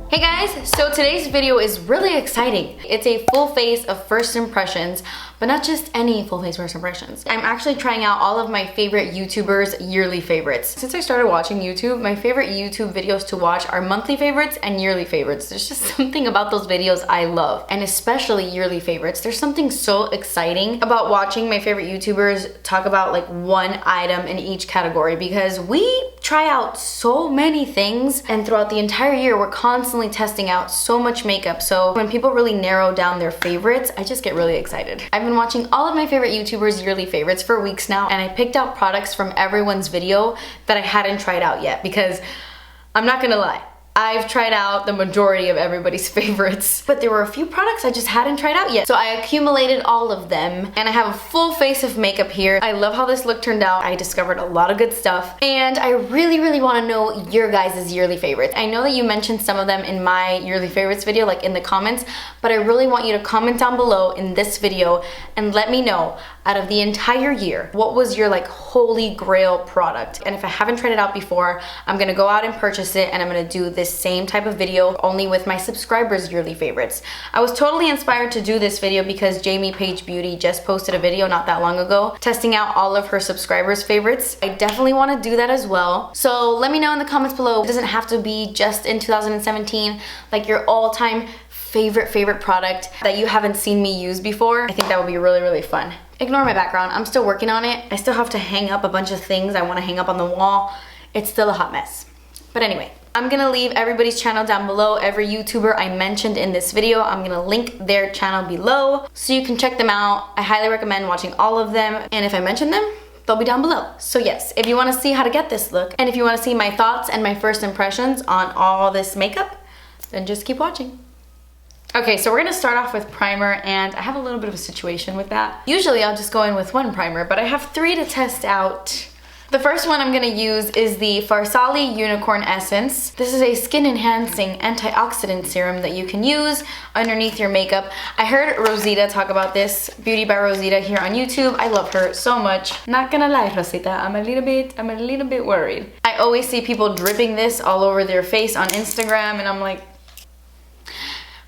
Hey guys, so today's video is really exciting. It's a full face of first impressions, but not just any full face first impressions. I'm actually trying out all of my favorite YouTubers' yearly favorites. Since I started watching YouTube, my favorite YouTube videos to watch are monthly favorites and yearly favorites. There's just something about those videos I love, and especially yearly favorites. There's something so exciting about watching my favorite YouTubers talk about like one item in each category, because we try out so many things, and throughout the entire year we're constantly testing out so much makeup. So when people really narrow down their favorites, I just get really excited. I've been watching all of my favorite YouTubers' yearly favorites for weeks now, and I picked out products from everyone's video that I hadn't tried out yet, because I'm not gonna lie, I've tried out the majority of everybody's favorites, but there were a few products I just hadn't tried out yet. So I accumulated all of them, and I have a full face of makeup here. I love how this look turned out. I discovered a lot of good stuff, and I really want to know your guys' yearly favorites. I know that you mentioned some of them in my yearly favorites video, like in the comments, but I really want you to comment down below in this video and let me know, out of the entire year, what was your like holy grail product? And if I haven't tried it out before, I'm gonna go out and purchase it, and I'm gonna do this same type of video only with my subscribers' yearly favorites. I was totally inspired to do this video because Jamie Page Beauty just posted a video not that long ago testing out all of her subscribers' favorites. I definitely want to do that as well. So let me know in the comments below. It doesn't have to be just in 2017, like your all-time favorite product that you haven't seen me use before. I think that would be really fun. Ignore my background, I'm still working on it. I still have to hang up a bunch of things I want to hang up on the wall. It's still a hot mess. But anyway, I'm gonna leave everybody's channel down below. Every YouTuber I mentioned in this video, I'm gonna link their channel below so you can check them out. I highly recommend watching all of them, and if I mention them, they'll be down below. So yes, if you wanna see how to get this look, and if you wanna see my thoughts and my first impressions on all this makeup, then just keep watching. Okay, so we're gonna start off with primer, and I have a little bit of a situation with that. Usually I'll just go in with one primer, but I have three to test out. The first one I'm gonna use is the Farsali Unicorn Essence. This is a skin enhancing antioxidant serum that you can use underneath your makeup. I heard Rosita talk about this, Beauty by Rosita, here on YouTube. I love her so much. Not gonna lie, Rosita, I'm a little bit worried. I always see people dripping this all over their face on Instagram, and I'm like,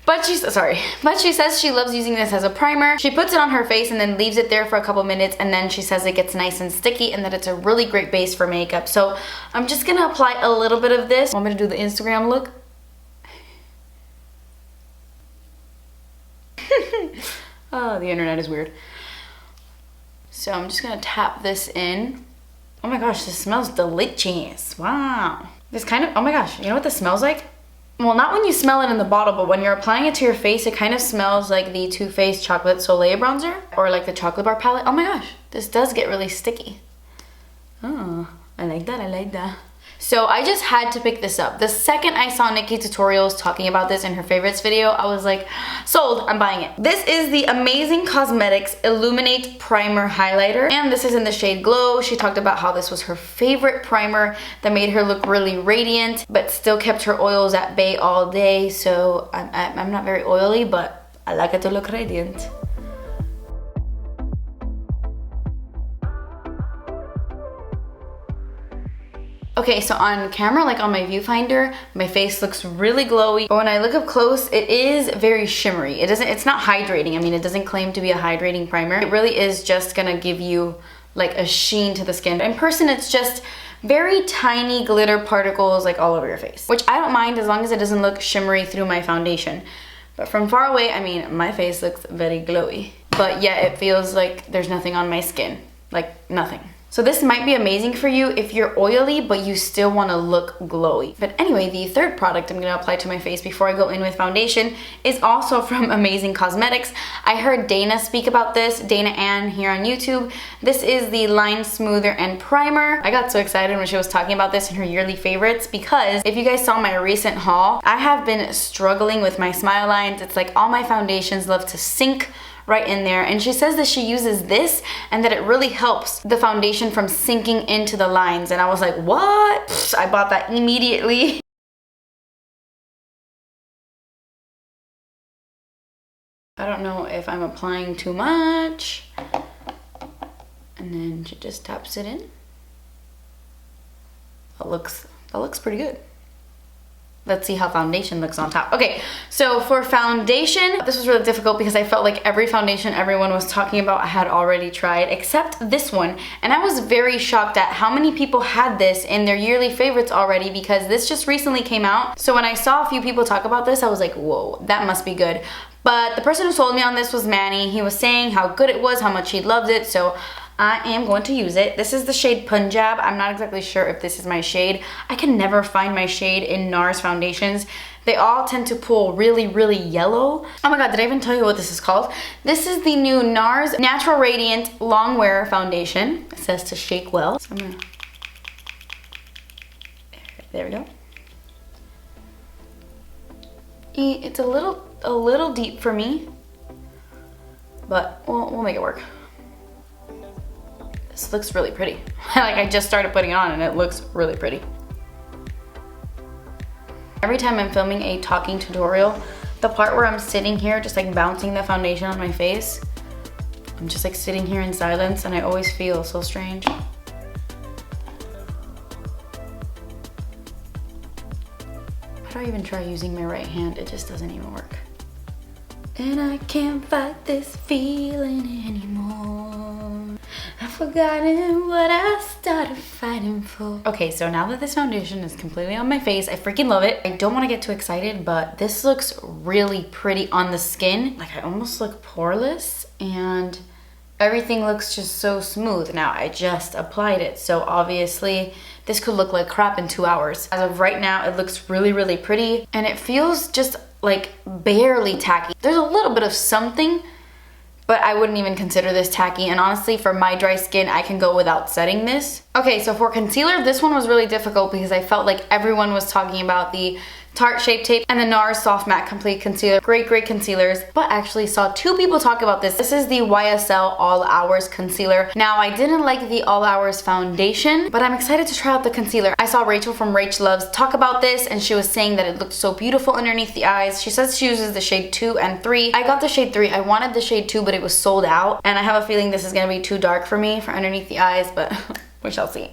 but she says she loves using this as a primer. She puts it on her face and then leaves it there for a couple minutes, and then she says it gets nice and sticky and that it's a really great base for makeup. So I'm just gonna apply a little bit of this. Want me to do the Instagram look? Oh, the internet is weird. So I'm just gonna tap this in. Oh my gosh, this smells delicious. Wow. This kind of, oh my gosh, you know what this smells like? Well, not when you smell it in the bottle, but when you're applying it to your face, it kind of smells like the Too Faced Chocolate Soleil bronzer, or like the chocolate bar palette. Oh my gosh, this does get really sticky. Oh, I like that, I like that. So I just had to pick this up. The second I saw Nikki Tutorials talking about this in her favorites video, I was like, sold, I'm buying it. This is the Amazing Cosmetics Illuminate Primer Highlighter, and this is in the shade Glow. She talked about how this was her favorite primer that made her look really radiant, but still kept her oils at bay all day. So I'm not very oily, but I like it to look radiant. Okay, so on camera, like on my viewfinder, my face looks really glowy, but when I look up close, it is very shimmery. It's not hydrating. I mean, it doesn't claim to be a hydrating primer. It really is just gonna give you like a sheen to the skin. In person, it's just very tiny glitter particles like all over your face, which I don't mind as long as it doesn't look shimmery through my foundation. But from far away, I mean, my face looks very glowy, but yet it feels like there's nothing on my skin, like nothing. So this might be amazing for you if you're oily, but you still want to look glowy. But anyway, the third product I'm going to apply to my face before I go in with foundation is also from Amazing Cosmetics. I heard Dana speak about this, Dana Ann here on YouTube. This is the Line Smoother and Primer. I got so excited when she was talking about this in her yearly favorites, because if you guys saw my recent haul, I have been struggling with my smile lines. It's like all my foundations love to sink right in there, and she says that she uses this and that it really helps the foundation from sinking into the lines, and I was like, what? Pfft, I bought that immediately. I don't know if I'm applying too much, and then she just taps it in. That looks pretty good. let's see how foundation looks on top. Okay, so for foundation, this was really difficult because I felt like every foundation everyone was talking about I had already tried, except this one. And I was very shocked at how many people had this in their yearly favorites already, because this just recently came out. So when I saw a few people talk about this, I was like, whoa, that must be good. But the person who sold me on this was Manny. He was saying how good it was, how much he loved it, so I am going to use it. This is the shade Punjab. I'm not exactly sure if this is my shade. I can never find my shade in Nars foundations. They all tend to pull really, really yellow. Oh my god, did I even tell you what this is called? This is the new Nars Natural Radiant Long Wear Foundation. It says to shake well. So I'm gonna... There we go. It's a little deep for me, but we'll make it work. This looks really pretty. Like, I just started putting it on and it looks really pretty. Every time I'm filming a talking tutorial, the part where I'm sitting here just like bouncing the foundation on my face, I'm just like sitting here in silence and I always feel so strange. How do I even try using my right hand? It just doesn't even work. And I can't fight this feeling anymore. I've forgotten what I started fighting for. Okay, so now that this foundation is completely on my face, I freaking love it. I don't want to get too excited, but this looks really pretty on the skin. Like, I almost look poreless and everything looks just so smooth. Now, I just applied it, so obviously this could look like crap in 2 hours. As of right now, it looks really, really pretty and it feels just like barely tacky. There's a little bit of something, but I wouldn't even consider this tacky. And honestly, for my dry skin, I can go without setting this. Okay, so for concealer, this one was really difficult because I felt like everyone was talking about the Tarte Shape Tape and the Nars Soft Matte Complete Concealer. Great, great concealers, but I actually saw 2 people talk about this. This is the YSL All Hours Concealer. Now, I didn't like the All Hours foundation, but I'm excited to try out the concealer. I saw Rachel from Rach Loves talk about this, and she was saying that it looked so beautiful underneath the eyes. She says she uses the shade 2 and 3. I got the shade 3. I wanted the shade 2, but it was sold out, and I have a feeling this is gonna be too dark for me for underneath the eyes, but we shall see.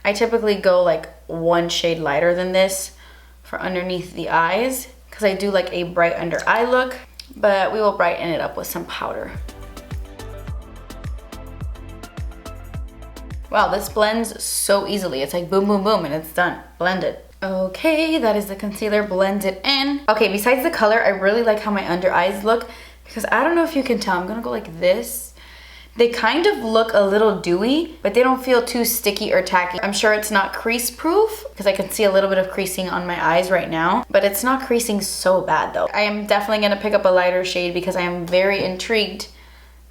I typically go like 1 shade lighter than this for underneath the eyes because I do like a bright under eye look, but we will brighten it up with some powder. Wow, this blends so easily. It's like boom, boom, boom, and it's done. Blended. Okay, that is the concealer blended in. Okay, besides the color, I really like how my under eyes look because I don't know if you can tell. I'm gonna go like this. They kind of look a little dewy, but they don't feel too sticky or tacky. I'm sure it's not crease proof because I can see a little bit of creasing on my eyes right now, but it's not creasing so bad though. I am definitely gonna pick up a lighter shade because I am very intrigued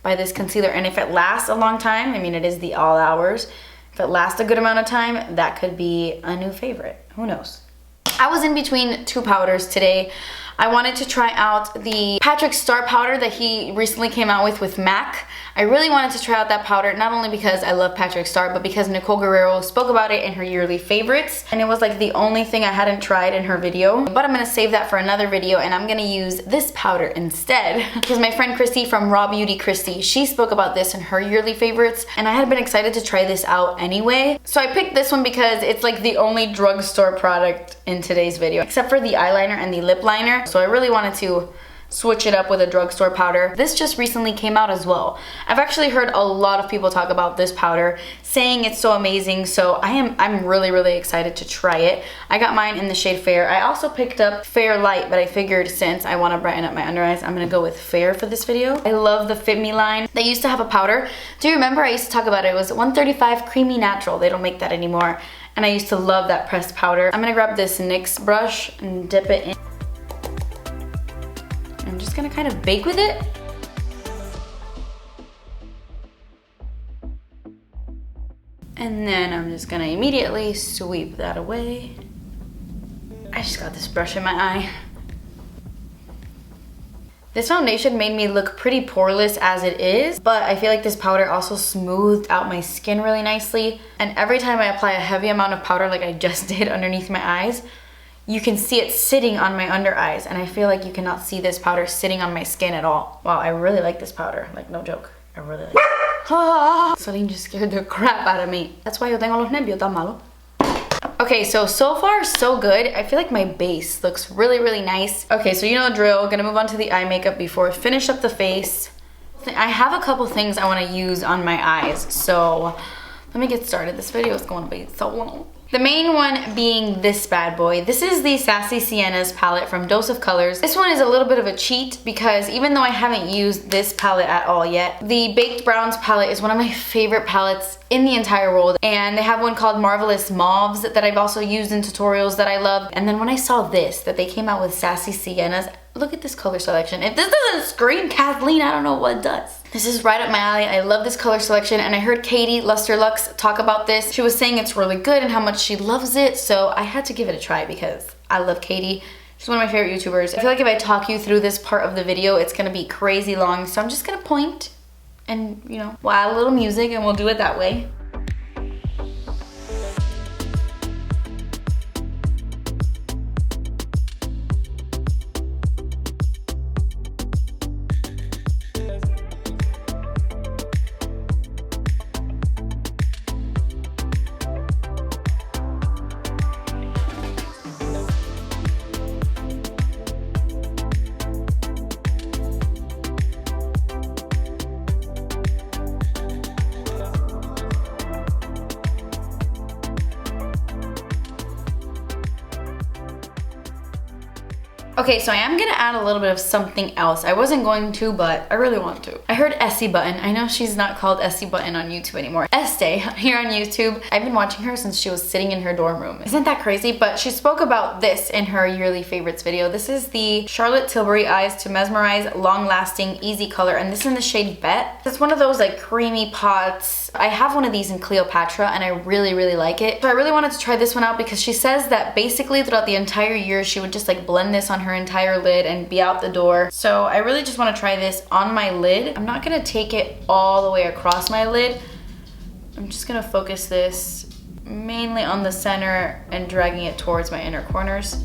by this concealer. And if it lasts a long time, I mean, it is the All Hours. If it lasts a good amount of time, that could be a new favorite. Who knows? I was in between 2 powders today. I wanted to try out the Patrick Star powder that he recently came out with MAC. I really wanted to try out that powder, not only because I love Patrick Star, but because Nicole Guerrero spoke about it in her yearly favorites, and it was like the only thing I hadn't tried in her video. But I'm gonna save that for another video, and I'm gonna use this powder instead. Because my friend Christy from Raw Beauty Christy, she spoke about this in her yearly favorites, and I had been excited to try this out anyway. So I picked this one because it's like the only drugstore product in today's video, except for the eyeliner and the lip liner. So I really wanted to switch it up with a drugstore powder. This just recently came out as well. I've actually heard a lot of people talk about this powder, saying it's so amazing, so I'm really, really excited to try it. I got mine in the shade Fair. I also picked up Fair Light, but I figured since I want to brighten up my under eyes, I'm gonna go with Fair for this video. I love the Fit Me line. They used to have a powder. Do you remember I used to talk about it? It was 135 Creamy Natural. They don't make that anymore. And I used to love that pressed powder. I'm gonna grab this NYX brush and dip it in. I'm just gonna kind of bake with it. And then I'm just gonna immediately sweep that away. I just got this brush in my eye. This foundation made me look pretty poreless as it is, but I feel like this powder also smoothed out my skin really nicely. And every time I apply a heavy amount of powder like I just did underneath my eyes, you can see it sitting on my under eyes, and I feel like you cannot see this powder sitting on my skin at all. Wow, I really like this powder, like no joke, I really like it. Swirling just scared the crap out of me. That's why yo tengo los nervios tan malos. Okay, so far so good. I feel like my base looks really, really nice. Okay, so you know the drill. Gonna move on to the eye makeup before I finish up the face. I have a couple things I want to use on my eyes, so let me get started. This video is going to be so long. The main one being this bad boy. This is the Sassy Sienas palette from Dose of Colors. This one is a little bit of a cheat because even though I haven't used this palette at all yet, the Baked Browns palette is one of my favorite palettes in the entire world. And they have one called Marvelous Mauves that I've also used in tutorials that I love. And then when I saw this, that they came out with Sassy Sienas, look at this color selection. If this doesn't scream Kathleen, I don't know what does. This is right up my alley. I love this color selection, and I heard Katie Lusterlux talk about this. She was saying it's really good and how much she loves it, so I had to give it a try because I love Katie. She's one of my favorite YouTubers. I feel like if I talk you through this part of the video, it's gonna be crazy long, so I'm just gonna point and, you know, we'll add a little music and we'll do it that way. Okay, so I am gonna add a little bit of something else. I wasn't going to, but I really want to. I heard Essie Button. I know she's not called Essie Button on YouTube anymore. Estee here on YouTube. I've been watching her since she was sitting in her dorm room. Isn't that crazy? But she spoke about this in her yearly favorites video. This is the Charlotte Tilbury Eyes to Mesmerize Long-Lasting Easy Color, and this is in the shade Bette. It's one of those like creamy pots. I have one of these in Cleopatra and I really, really like it. So I really wanted to try this one out because she says that basically throughout the entire year she would just like blend this on her entire lid and be out the door. So I really just want to try this on my lid. I'm not gonna take it all the way across my lid. I'm just gonna focus this mainly on the center and dragging it towards my inner corners.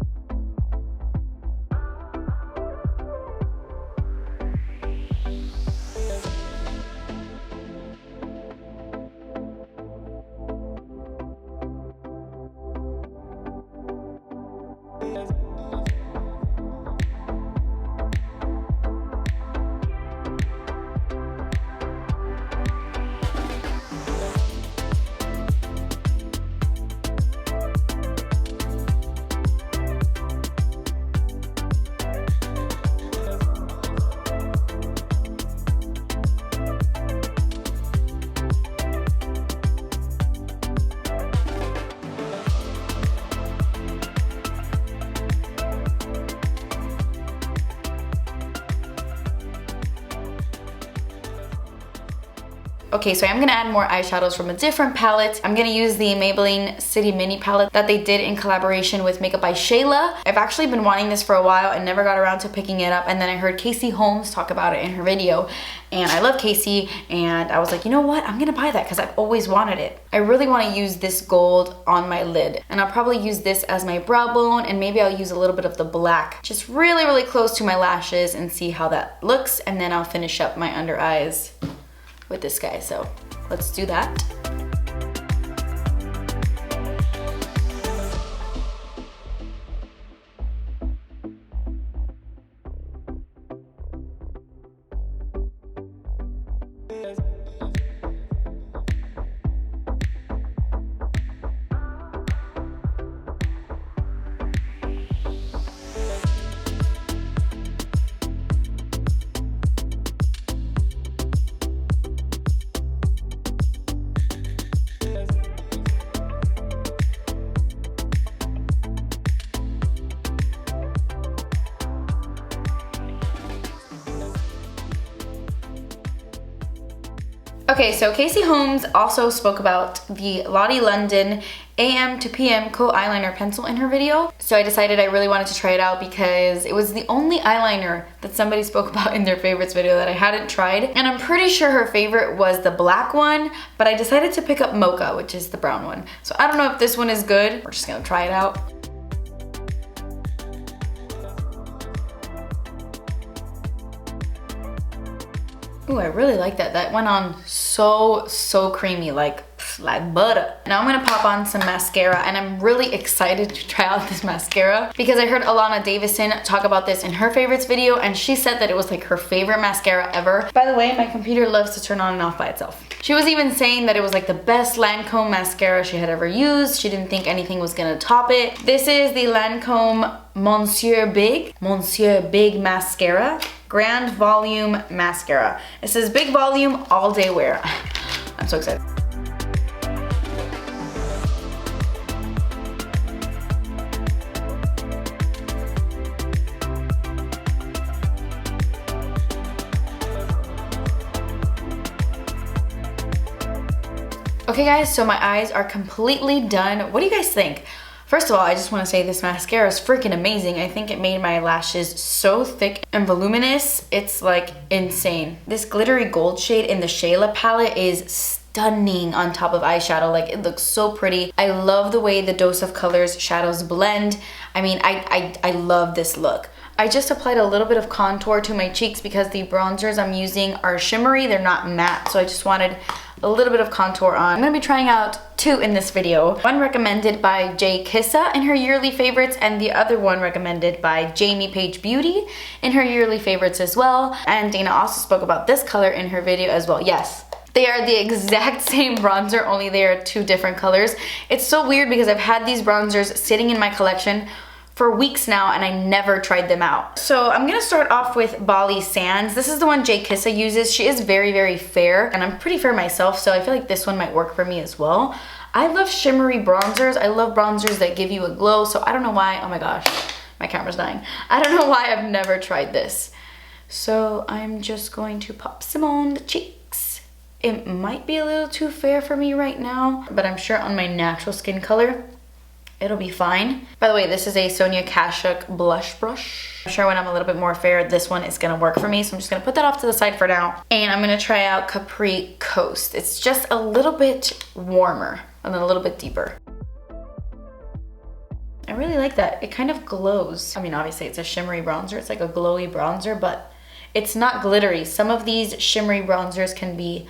Okay, so I'm gonna add more eyeshadows from a different palette. I'm gonna use the Maybelline City Mini palette that they did in collaboration with Makeup by Shayla. I've actually been wanting this for a while and never got around to picking it up, and then I heard Casey Holmes talk about it in her video, and I love Casey, and I was like, you know what? I'm gonna buy that because I've always wanted it. I really wanna use this gold on my lid, and I'll probably use this as my brow bone, and maybe I'll use a little bit of the black just really, really close to my lashes and see how that looks, and then I'll finish up my under eyes with this guy, so let's do that. Okay, so Casey Holmes also spoke about the Lottie London AM to PM Coat Eyeliner Pencil in her video. So I decided I really wanted to try it out because it was the only eyeliner that somebody spoke about in their favorites video that I hadn't tried. And I'm pretty sure her favorite was the black one, but I decided to pick up Mocha, which is the brown one. So I don't know if this one is good. We're just gonna try it out. Ooh, I really like that. That went on so creamy, like butter. Now I'm gonna pop on some mascara, and I'm really excited to try out this mascara because I heard Alana Davison talk about this in her favorites video, and she said that it was like her favorite mascara ever. By the way, my computer loves to turn on and off by itself. She was even saying that it was like the best Lancome mascara she had ever used. She didn't think anything was gonna top it. This is the Lancome Monsieur Big Mascara. Grand Volume Mascara. It says big volume, all day wear. I'm so excited. Okay guys, so my eyes are completely done. What do you guys think? First of all, I just want to say this mascara is freaking amazing. I think it made my lashes so thick and voluminous. It's like insane. This glittery gold shade in the Shayla palette is stunning on top of eyeshadow. Like, it looks so pretty. I love the way the Dose of Colors shadows blend. I mean, I love this look. I just applied a little bit of contour to my cheeks because the bronzers I'm using are shimmery. They're not matte, so I just wanted a little bit of contour on. I'm gonna be trying out two in this video. One recommended by Jay Kissa in her yearly favorites, and the other one recommended by Jamie Page Beauty in her yearly favorites as well. And Dana also spoke about this color in her video as well. Yes, they are the exact same bronzer, only they are two different colors. It's so weird because I've had these bronzers sitting in my collection for weeks now, and I never tried them out. So I'm gonna start off with Bali Sands. This is the one Jay Kissa uses. She is very fair, and I'm pretty fair myself, so I feel like this one might work for me as well. I love shimmery bronzers. I love bronzers that give you a glow, so I don't know why, oh my gosh, my camera's dying. I don't know why I've never tried this. So I'm just going to pop some on the cheeks. It might be a little too fair for me right now, but I'm sure on my natural skin color, it'll be fine. By the way, this is a Sonia Kashuk blush brush. I'm sure when I'm a little bit more fair, this one is gonna work for me. So I'm just gonna put that off to the side for now. And I'm gonna try out Capri Coast. It's just a little bit warmer and then a little bit deeper. I really like that. It kind of glows. I mean, obviously it's a shimmery bronzer. It's like a glowy bronzer, but it's not glittery. Some of these shimmery bronzers can be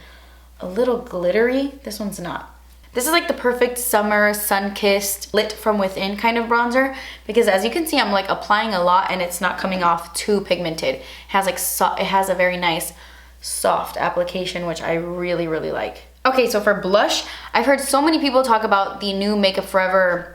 a little glittery. This one's not. This is like the perfect summer, sun-kissed, lit from within kind of bronzer, because as you can see, I'm like applying a lot and it's not coming off too pigmented. It has like it has a very nice soft application, which I really like. Okay, so for blush, I've heard so many people talk about the new Makeup Forever,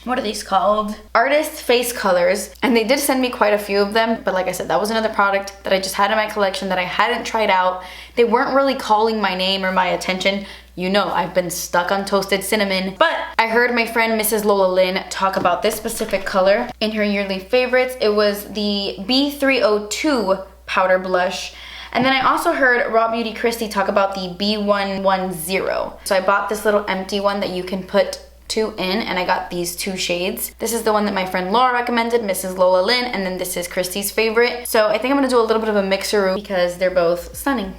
what are these called? Artist face colors, and they did send me quite a few of them, but like I said, that was another product that I just had in my collection that I hadn't tried out. They weren't really calling my name or my attention. You know, I've been stuck on toasted cinnamon, but I heard my friend Mrs. Lola Lynn talk about this specific color in her yearly favorites. It was the B302 powder blush. And then I also heard Raw Beauty Christy talk about the B110. So I bought this little empty one that you can put two in, and I got these two shades. This is the one that my friend Laura recommended, Mrs. Lola Lynn, and then this is Christy's favorite. So I think I'm gonna do a little bit of a mixer because they're both stunning.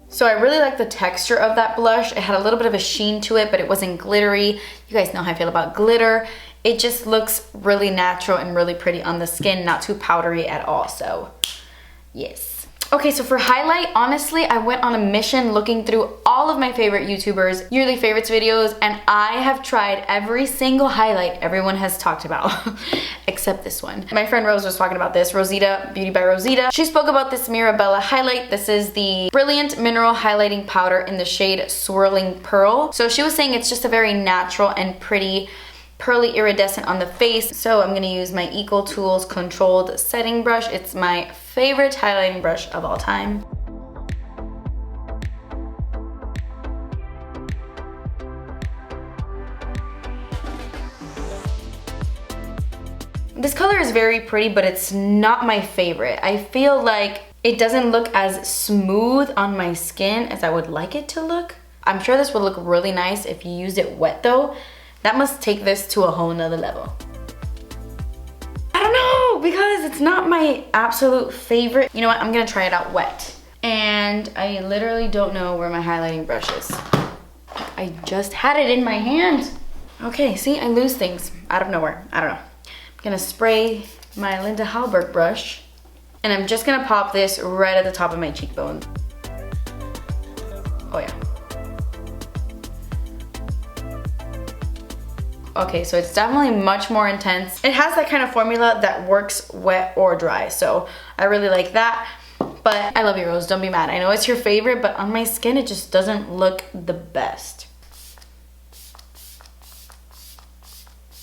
So I really like the texture of that blush. It had a little bit of a sheen to it, but it wasn't glittery. You guys know how I feel about glitter. It just looks really natural and really pretty on the skin, not too powdery at all, so yes. Okay, so for highlight, honestly, I went on a mission looking through all of my favorite YouTubers' yearly favorites videos, and I have tried every single highlight everyone has talked about, except this one. My friend Rose was talking about this, Rosita, Beauty by Rosita. She spoke about this Mirabella highlight. This is the Brilliant Mineral Highlighting Powder in the shade Swirling Pearl. So she was saying it's just a very natural and pretty pearly iridescent on the face. So I'm gonna use my Equal Tools Controlled Setting Brush. It's my favorite highlighting brush of all time. This color is very pretty, but it's not my favorite. I feel like it doesn't look as smooth on my skin as I would like it to look. I'm sure this would look really nice if you used it wet though. That must take this to a whole nother level. I don't know, because it's not my absolute favorite. You know what, I'm gonna try it out wet. And I literally don't know where my highlighting brush is. I just had it in my hand. Okay, see, I lose things out of nowhere. I don't know. I'm gonna spray my Linda Hallberg brush, and I'm just gonna pop this right at the top of my cheekbone. Oh yeah. Okay, so it's definitely much more intense. It has that kind of formula that works wet or dry, so I really like that. But I love you, Rose, don't be mad. I know it's your favorite, but on my skin, it just doesn't look the best.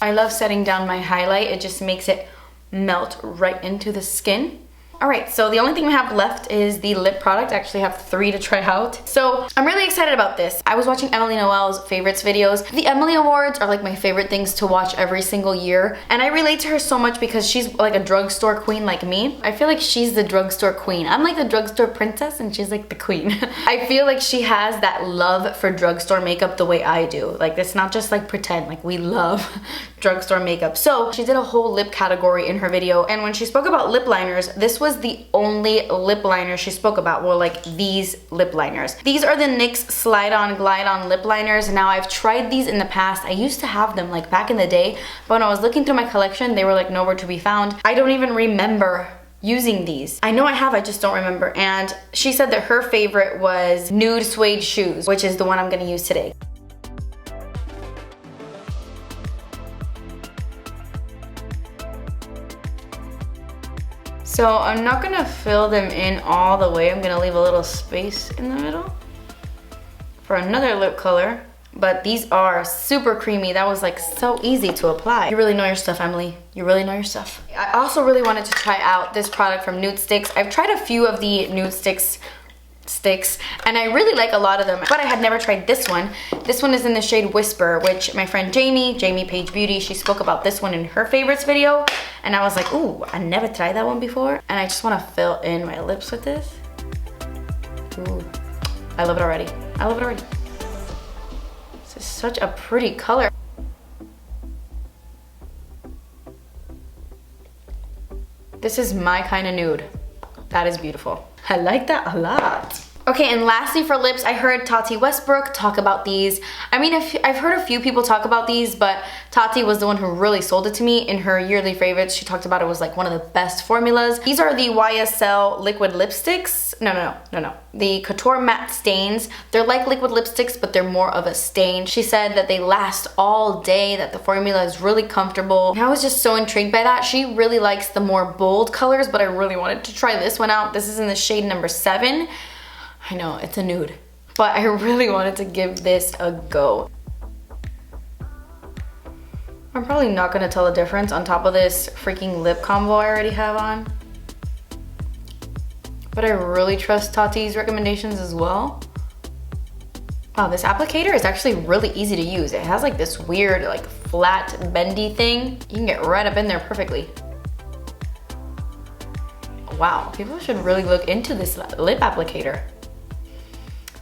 I love setting down my highlight. It just makes it melt right into the skin. All right, so the only thing we have left is the lip product. I actually have 3 to try out. So I'm really excited about this. I was watching Emily Noel's favorites videos. The Emily Awards are like my favorite things to watch every single year. And I relate to her so much because she's like a drugstore queen like me. I feel like she's the drugstore queen. I'm like the drugstore princess and she's like the queen. I feel like she has that love for drugstore makeup the way I do. Like it's not just like pretend, like we love drugstore makeup. So she did a whole lip category in her video. And when she spoke about lip liners, this was the only lip liner she spoke about, were like these lip liners. These are the NYX Slide On Glide On lip liners. Now I've tried these in the past. I used to have them like back in the day, but when I was looking through my collection, they were like nowhere to be found. I don't even remember using these. I know I have, I just don't remember. And she said that her favorite was Nude Suede Shoes, which is the one I'm gonna use today. So I'm not gonna fill them in all the way. I'm gonna leave a little space in the middle for another lip color. But these are super creamy. That was like so easy to apply. You really know your stuff, Emily. You really know your stuff. I also really wanted to try out this product from Nude Stix. I've tried a few of the Nude Stix and I really like a lot of them, but I had never tried this one. This one is in the shade Whisper, which my friend Jamie Page Beauty, she spoke about this one in her favorites video, and I was like, ooh, I never tried that one before, and I just want to fill in my lips with this. Ooh, I love it already. I love it already. This is such a pretty color. This is my kind of nude. That is beautiful. I like that a lot. Okay, and lastly for lips, I heard Tati Westbrook talk about these. I mean, I've heard a few people talk about these, but Tati was the one who really sold it to me in her yearly favorites. She talked about it was like one of the best formulas. These are the YSL liquid lipsticks. No. The Couture matte stains. They're like liquid lipsticks, but they're more of a stain. She said that they last all day, that the formula is really comfortable. And I was just so intrigued by that. She really likes the more bold colors, but I really wanted to try this one out. This is in the shade number 7. I know, it's a nude, but I really wanted to give this a go. I'm probably not gonna tell the difference on top of this freaking lip combo I already have on. But I really trust Tati's recommendations as well. Wow, this applicator is actually really easy to use. It has like this weird, like flat, bendy thing. You can get right up in there perfectly. Wow, people should really look into this lip applicator.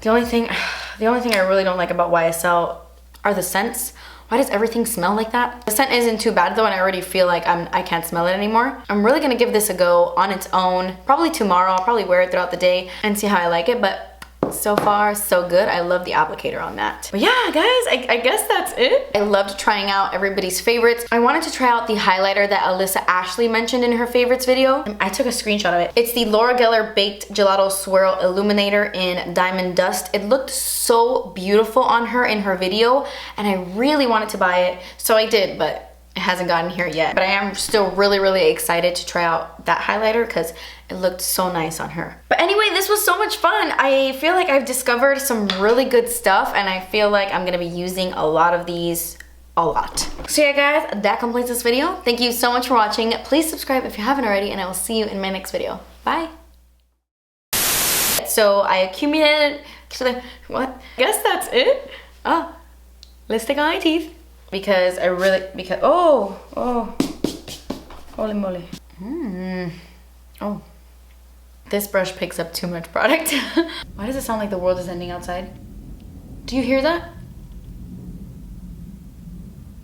The only thing I really don't like about YSL are the scents. Why does everything smell like that? The scent isn't too bad though, and I already feel like I can't smell it anymore. I'm really gonna give this a go on its own. Probably tomorrow, I'll probably wear it throughout the day and see how I like it, but so far, so good. I love the applicator on that. But yeah, guys, I guess that's it. I loved trying out everybody's favorites. I wanted to try out the highlighter that Alyssa Ashley mentioned in her favorites video. I took a screenshot of it. It's the Laura Geller Baked Gelato Swirl Illuminator in Diamond Dust. It looked so beautiful on her in her video, and I really wanted to buy it, so I did, but it hasn't gotten here yet. But I am still really excited to try out that highlighter because it looked so nice on her. But anyway, this was so much fun. I feel like I've discovered some really good stuff, and I feel like I'm gonna be using a lot of these a lot. So yeah, guys, that completes this video. Thank you so much for watching. Please subscribe if you haven't already, and I will see you in my next video. Bye. So I accumulated, what? I guess that's it. Oh, let's take out my teeth. Because oh, holy moly. Oh, this brush picks up too much product. Why does it sound like the world is ending outside? Do you hear that?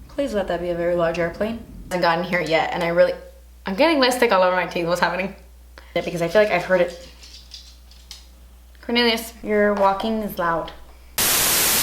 Please let that be a very large airplane. I haven't gotten here yet, and I'm getting lipstick all over my teeth. What's happening? Because I feel like I've heard it. Cornelius, your walking is loud.